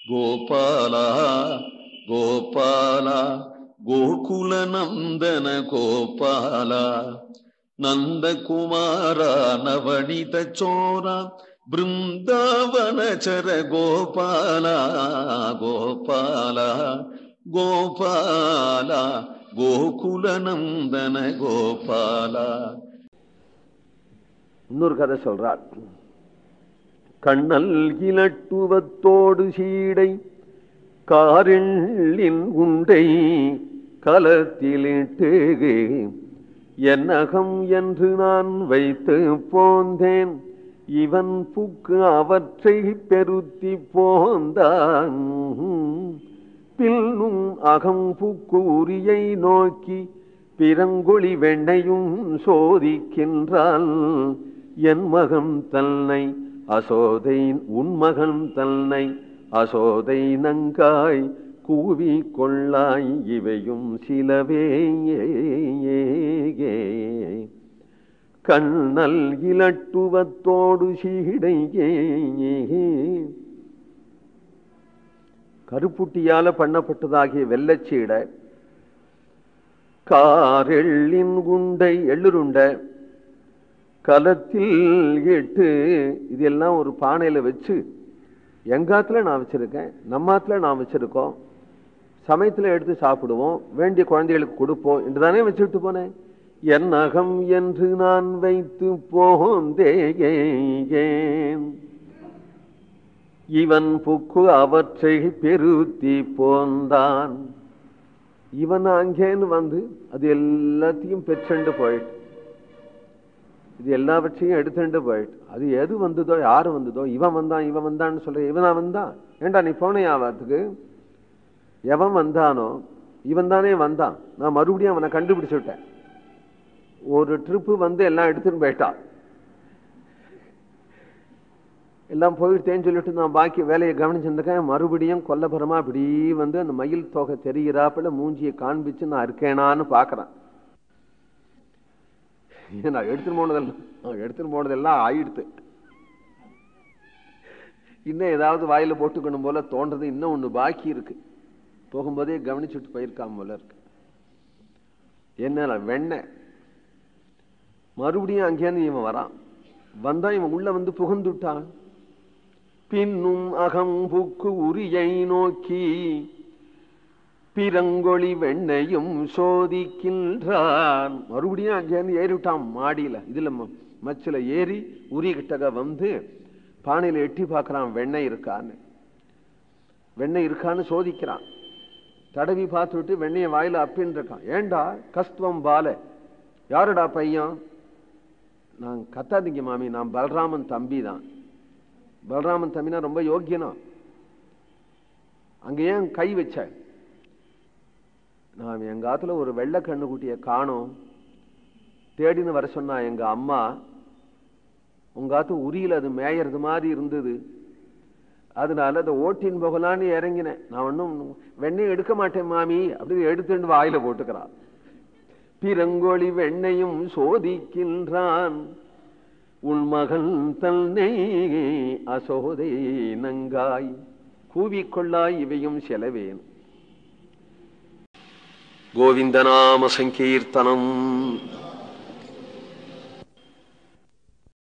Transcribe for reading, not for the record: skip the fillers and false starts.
கோபாலா கோபாலா கோகுல நந்தன கோபாலா நந்தகுமாரா நவனித சோரா பிருந்தாவனச்சர கோபாலா கோபாலா கோபாலா கோகுல நந்தன கோபாலா. இன்னொரு கதை சொல்றார். கண்ணல் இலட்டுவத்தோடு சீடை காரின் உண்டை கலத்திலிட்டு என்னகம் என்று நான் வைத்து போந்தேன். இவன் புக்கு அவற்றை பெருத்தி போந்தான். பின்னும் அகம் புக்கு உரியை நோக்கி பிறங்கொழி வெண்ணையும் சோதிக்கின்றான். என் மகன் தன்னை அசோதை உன்மகன் தன்னை அசோதை நங்காய் கூவி கொள்ளாய் இவையும் சிலவே. கண்ணல் இலட்டுவத்தோடு சீடை கருப்புட்டியால பண்ணப்பட்டதாகிய வெள்ளச்சீடை காரெள்ளின் குண்டை எள்ளுருண்டை கலத்தில் இட்டு இதெல்லாம் ஒரு பானையில வச்சு எங்காத்துல நான் வச்சிருக்கேன், நம்மாத்துல நான் வச்சிருக்கோம், சமயத்துல எடுத்து சாப்பிடுவோம், வேண்டிய குழந்தைகளுக்கு கொடுப்போம் என்றுதானே வச்சுட்டு போனேன். என் அகம் என்று நான் வைத்து போந்தேன். இவன் புக்கு அவற்றை பெருத்தி போந்தான். இவன் அங்கேன்னு வந்து அது எல்லாத்தையும் பெற்றண்டு போயிட்டு இது எல்லாவற்றையும் எடுத்துட்டு போயிட்டு அது எது வந்ததோ யாரு வந்ததோ இவன் வந்தான்னு சொல்ற. இவனா வந்தான்? ஏண்டா நீ போனையாவதுக்கு? எவன் வந்தானோ இவன் தானே வந்தான். நான் மறுபடியும் அவனை கண்டுபிடிச்சு விட்டேன். ஒரு ட்ரிப்பு வந்து எல்லாம் எடுத்துட்டு போயிட்டான். எல்லாம் போயிட்டேன்னு சொல்லிட்டு நான் பாக்கி வேலையை கவனிச்சிருந்தேன். மறுபடியும் கொல்லபுரமா அப்படி வந்து அந்த மயில் தொகை தெரிகிறாப்புல மூஞ்சியை காண்பிச்சு நான் இருக்கேனான்னு பாக்குறேன். நான் எடுத்துட்டு போனதெல்லாம் ஆயிடுத்து. இன்னும் ஏதாவது வாயில போட்டுக்கணும் போல தோன்றது. இன்னும் ஒண்ணு பாக்கி இருக்கு. போகும்போதே கவனிச்சுட்டு போயிருக்காம போல இருக்கு. என்ன வெண்ணெய் மறுபடியும் அங்கேருந்து இவன் வரான். வந்தா இவன் உள்ள வந்து புகுந்துட்டான். பின்னும் அகம் புக்கு உரியை நோக்கி பிறங்கொழி வெண்ணையும் சோதிக்கின்றான். மறுபடியும் அங்கேருந்து ஏறிவிட்டான் மாடியில. இதுல மச்சில ஏறி உரி கிட்டக வந்து பானையில எட்டி பார்க்கறான் வெண்ணெய் இருக்கான்னு. வெண்ணெய் இருக்கான்னு சோதிக்கிறான். தடவி பார்த்து விட்டு வெண்ணெயை வாயில அப்பின்னு இருக்கான். ஏண்டா கஸ்துவம் பால, யாருடா பையன்? நான் கத்தாதீங்க மாமி, நான் பலராமன் தம்பி தான். பலராமன் தம்பினா ரொம்ப யோக்கியனா. அங்க ஏன் கை வச்ச? நான் எங்க ஆத்துல ஒரு வெள்ளை கண்ணுக்குட்டிய காணோம், தேடின்னு வர சொன்னா எங்க அம்மா. உங்க ஆத்து உரியில அது மேயறது மாதிரி இருந்தது. அதனால அதை ஓட்டின் போகலான்னு இறங்கினேன். நான் ஒன்னும் வெண்ணெய் எடுக்க மாட்டேன் மாமி அப்படின்னு எடுத்துட்டு வாயில போட்டுக்கிறான். பிறங்கொழி வெண்ணையும் சோதிக்கின்றான். உன் மகன் தன்னை அசோதை நங்காய் கூவிக்கொள்ளாய் இவையும் செலவேன். கோவிந்தநாம சங்கீர்த்தனம்.